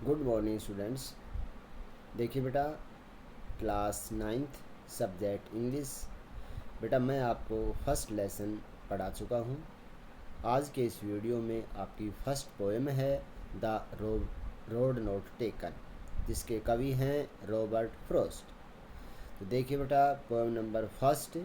Good morning students. देखिए बेटा, class 9th subject English. बेटा मैं आपको फर्स्ट लेसन पढ़ा चुका हूँ। आज के इस वीडियो में आपकी फर्स्ट पोएम है द रोड नॉट टेकन, जिसके कवि हैं रॉबर्ट फ्रॉस्ट। तो देखिए बेटा, poem number first,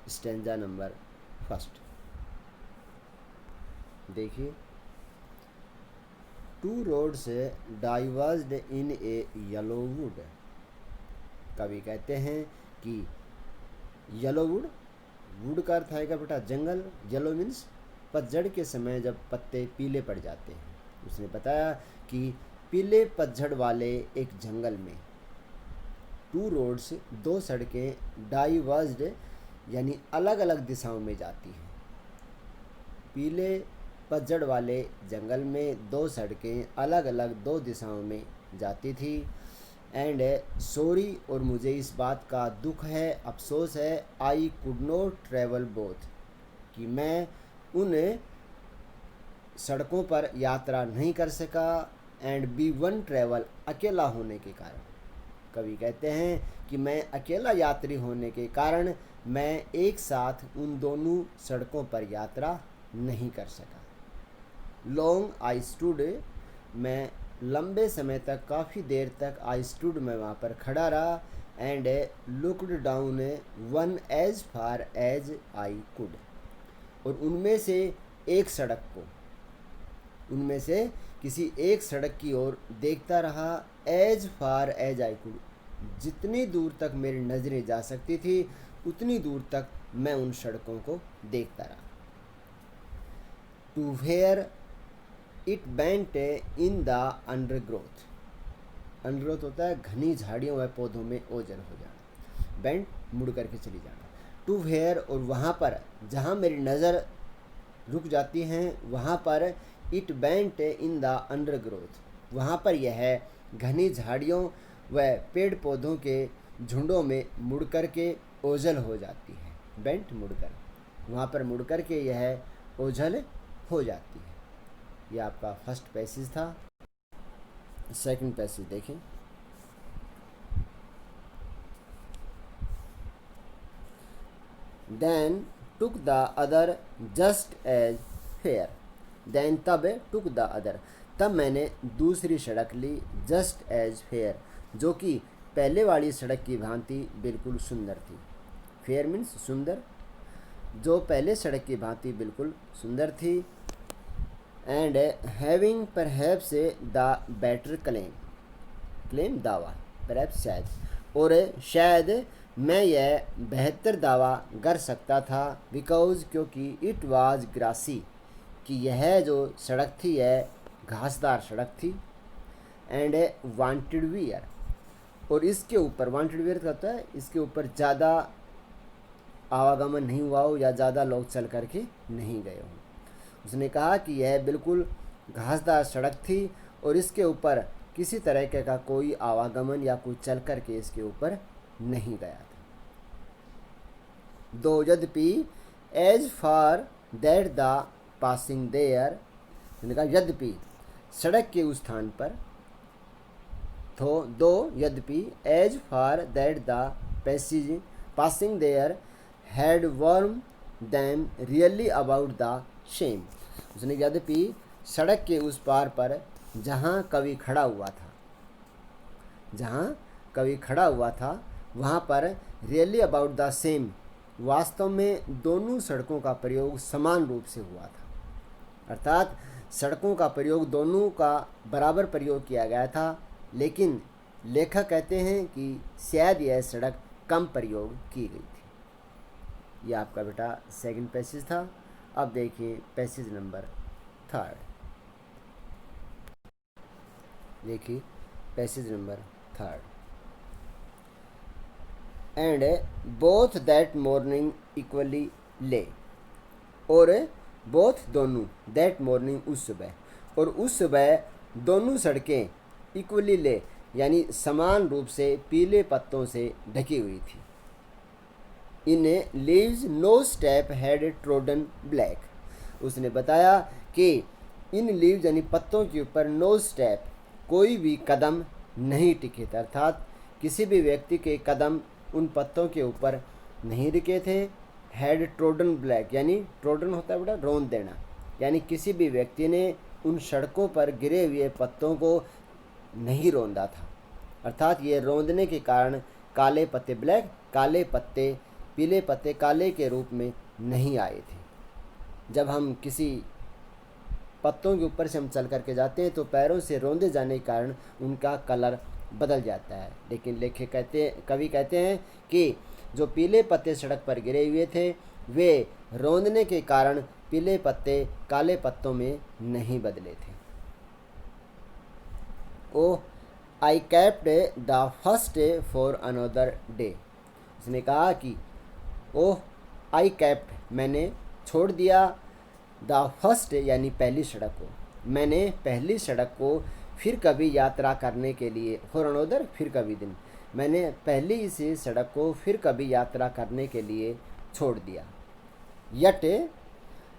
stanza number first. देखिए, to roads diverged in A yellow would. कवि कहते हैं कि येलो वुड, वुड का अर्थ आएगा बेटा जंगल। येलो मीन्स पतझड़ के समय जब पत्ते पीले पड़ जाते हैं। उसने बताया कि पीले पतझड़ वाले एक जंगल में टू रोड्स, दो सड़कें डाइवर्स्ड यानी अलग अलग दिशाओं में जाती हैं। पीले पतझड़ वाले जंगल में दो सड़कें अलग अलग दो दिशाओं में जाती थी। एंड सॉरी, और मुझे इस बात का दुख है, अफसोस है, I could not travel both, कि मैं उन सड़कों पर यात्रा नहीं कर सका। एंड बी वन ट्रेवल, अकेला होने के कारण। कवि कहते हैं कि मैं अकेला यात्री होने के कारण मैं एक साथ उन दोनों सड़कों पर यात्रा नहीं कर सका। लॉन्ग आई स्टूड, मैं लंबे समय तक, काफ़ी देर तक, आई स्टूड, मैं वहाँ पर खड़ा रहा। And looked down one as far as I could, और उनमें से एक सड़क को, उनमें से किसी एक सड़क की ओर देखता रहा। As far as I could, जितनी दूर तक मेरी नज़रें जा सकती थी उतनी दूर तक मैं उन सड़कों को देखता रहा। To where it bent in the undergrowth, undergrowth होता है घनी झाड़ियों व पौधों में ओझल हो जाना, बेंट मुड़ करके चली जाना। टू वेयर, और वहाँ पर जहाँ मेरी नज़र रुक जाती हैं वहाँ पर, it bent in the undergrowth, वहाँ पर यह घनी झाड़ियों व पेड़ पौधों के झुंडों में मुड़ कर के ओझल हो जाती है। बेंट, मुड़कर, वहाँ पर मुड़ कर के यह ओझल हो जाती है। यह आपका फर्स्ट पैसेज था। सेकंड पैसेज देखें। Then took the other just as fair, then तब टुक द अदर, तब मैंने दूसरी सड़क ली, जस्ट एज फेयर, जो कि पहले वाली सड़क की भांति बिल्कुल सुंदर थी। फेयर मीन्स सुंदर, जो पहले सड़क की भांति बिल्कुल सुंदर थी। And having perhaps the better claim, claim दावा, परहैप्स शायद, और शायद मैं यह बेहतर दावा कर सकता था। बिकॉज, क्योंकि इट वाज ग्रासी, कि यह जो सड़क थी यह घासदार सड़क थी। एंड वांटेड वियर, और इसके ऊपर, वांटेड वियर का होता है इसके ऊपर ज़्यादा आवागमन नहीं हुआ हो या ज़्यादा लोग चल करके नहीं गए हों। उसने कहा कि यह बिल्कुल घासदार सड़क थी और इसके ऊपर किसी तरह का कोई आवागमन या कोई चल कर के इसके ऊपर नहीं गया था। दो यद्यपि, as for that the passing there, उसने कहा यद्यपि सड़क के उस स्थान पर, तो दो यद्यपि, as for that the passing there had worn them really about the same, उसने यद्यपि सड़क के उस पार पर जहाँ कवि खड़ा हुआ था, जहाँ कवि खड़ा हुआ था वहाँ पर रियली अबाउट द सेम, वास्तव में दोनों सड़कों का प्रयोग समान रूप से हुआ था। अर्थात सड़कों का प्रयोग दोनों का बराबर प्रयोग किया गया था, लेकिन लेखक कहते हैं कि शायद यह सड़क कम प्रयोग की गई थी। यह आपका बेटा सेकंड पैसेज था। अब देखिए पैसेज नंबर थर्ड। देखिए passage number third. And both that morning equally ले, और बोथ दोनों, दैट मॉर्निंग उस सुबह, और उस सुबह दोनों सड़कें इक्वली ले यानी समान रूप से पीले पत्तों से ढकी हुई थी। In leaves no step had trodden black, उसने बताया कि इन लीव्स यानी पत्तों के ऊपर नो स्टेप, कोई भी कदम नहीं टिके थे, अर्थात किसी भी व्यक्ति के कदम उन पत्तों के ऊपर नहीं टिके थे। हैड ट्रोडन ब्लैक, यानी ट्रोडन होता है बेटा रौंद देना, यानी किसी भी व्यक्ति ने उन सड़कों पर गिरे हुए पत्तों को नहीं रौंदा था, अर्थात ये रौंदने के कारण काले पत्ते ब्लैक, काले पत्ते पीले पत्ते काले के रूप में नहीं आए थे। जब हम किसी पत्तों के ऊपर से हम चल करके जाते हैं तो पैरों से रौंदे जाने के कारण उनका कलर बदल जाता है। लेकिन कवि कहते हैं कि जो पीले पत्ते सड़क पर गिरे हुए थे वे रौंदने के कारण पीले पत्ते काले पत्तों में नहीं बदले थे। Oh I kept the first day for another day, उसने कहा कि ओह आई कैप्ट, मैंने छोड़ दिया, द फर्स्ट यानी पहली सड़क को, मैंने पहली सड़क को फिर कभी यात्रा करने के लिए, फॉर अनदर फिर कभी दिन, मैंने पहली इसी सड़क को फिर कभी यात्रा करने के लिए छोड़ दिया। Yet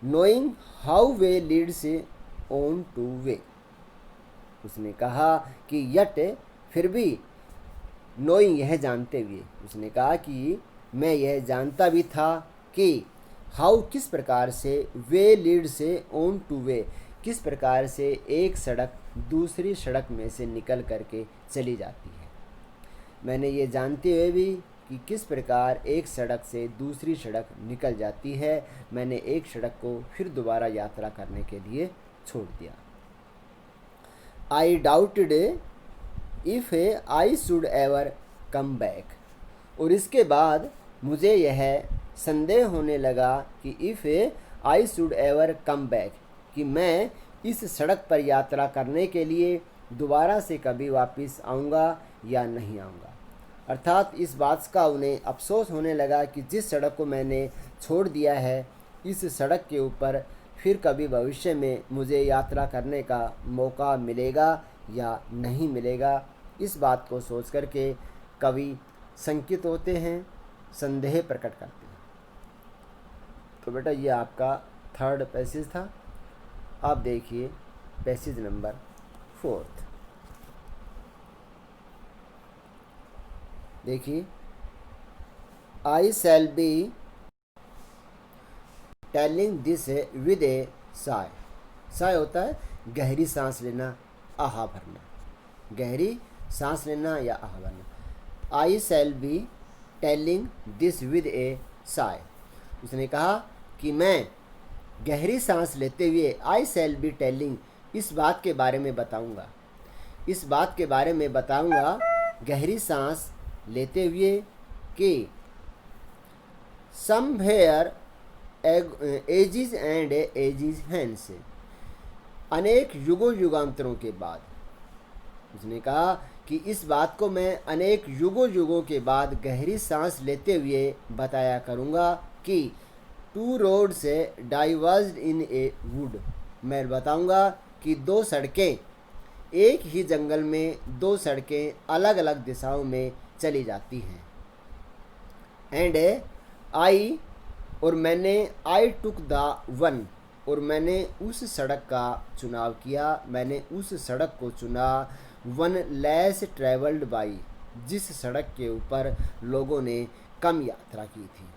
knowing how way Leeds on two way, उसने कहा कि यट फिर भी, नोइंग यह जानते हुए, उसने कहा कि मैं यह जानता भी था कि हाउ किस प्रकार से, वे लीड से ऑन टू वे किस प्रकार से एक सड़क दूसरी सड़क में से निकल करके चली जाती है। मैंने ये जानते हुए भी कि किस प्रकार एक सड़क से दूसरी सड़क निकल जाती है, मैंने एक सड़क को फिर दोबारा यात्रा करने के लिए छोड़ दिया। आई doubted if I should ever come back, और इसके बाद मुझे यह संदेह होने लगा कि if I should ever come back, कि मैं इस सड़क पर यात्रा करने के लिए दोबारा से कभी वापस आऊँगा या नहीं आऊँगा। अर्थात इस बात का उन्हें अफसोस होने लगा कि जिस सड़क को मैंने छोड़ दिया है इस सड़क के ऊपर फिर कभी भविष्य में मुझे यात्रा करने का मौका मिलेगा या नहीं मिलेगा। इस बात को सोच करके कवि शंकित होते हैं, संदेह प्रकट करते हैं। तो बेटा ये आपका थर्ड पैसेज था। आप देखिए पैसेज नंबर 4। देखिए, I shall be telling this with a sigh, sigh होता है गहरी सांस लेना, आहा भरना, गहरी सांस लेना या आहा भरना। I shall be telling this with a sigh, उसने कहा कि मैं गहरी सांस लेते हुए, आई शैल बी टेलिंग, इस बात के बारे में बताऊंगा, इस बात के बारे में बताऊंगा गहरी सांस लेते हुए कि somewhere ages and ages hence, अनेक युगों युगांतरों के बाद, उसने कहा कि इस बात को मैं अनेक युगों युगों के बाद गहरी सांस लेते हुए बताया करूँगा कि two roads diverged in a wood, मैं बताऊँगा कि दो सड़कें, एक ही जंगल में दो सड़कें अलग अलग दिशाओं में चली जाती हैं। एंड आई, और मैंने, आई टुक द वन, और मैंने उस सड़क का चुनाव किया, मैंने उस सड़क को चुना, वन लेस ट्रेवल्ड बाई, जिस सड़क के ऊपर लोगों ने कम यात्रा की थी,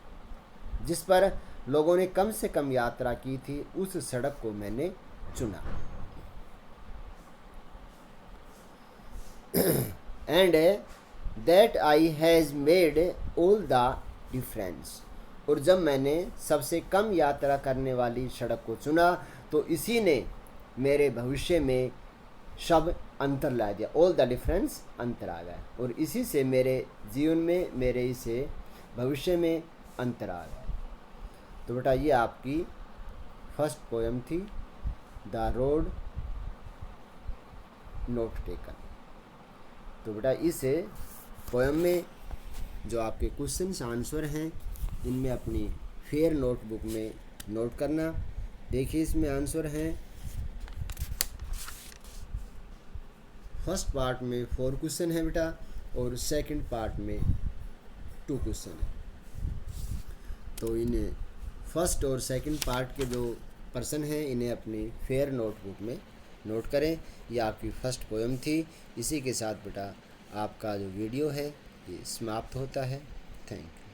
जिस पर लोगों ने कम से कम यात्रा की थी उस सड़क को मैंने चुना। And that I has made all the difference, और जब मैंने सबसे कम यात्रा करने वाली सड़क को चुना तो इसी ने मेरे भविष्य में सब अंतर ला दिया, ऑल द डिफरेंस, अंतर आ गया, और इसी से मेरे जीवन में, मेरे इसे भविष्य में अंतर आ गया। तो बेटा ये आपकी फर्स्ट पोएम थी, द रोड नोट टेकन। तो बेटा इस पोएम में जो आपके क्वेश्चन आंसर हैं इनमें अपनी फेयर नोटबुक में नोट करना। देखिए इसमें आंसर हैं, फर्स्ट पार्ट में 4 क्वेश्चन है बेटा, और सेकंड पार्ट में 2 क्वेश्चन है। तो इन्हें फर्स्ट और सेकंड पार्ट के जो पर्सन हैं इन्हें अपनी फेयर नोटबुक में नोट करें। ये आपकी फर्स्ट पोएम थी। इसी के साथ बेटा आपका जो वीडियो है ये समाप्त होता है। Thank you.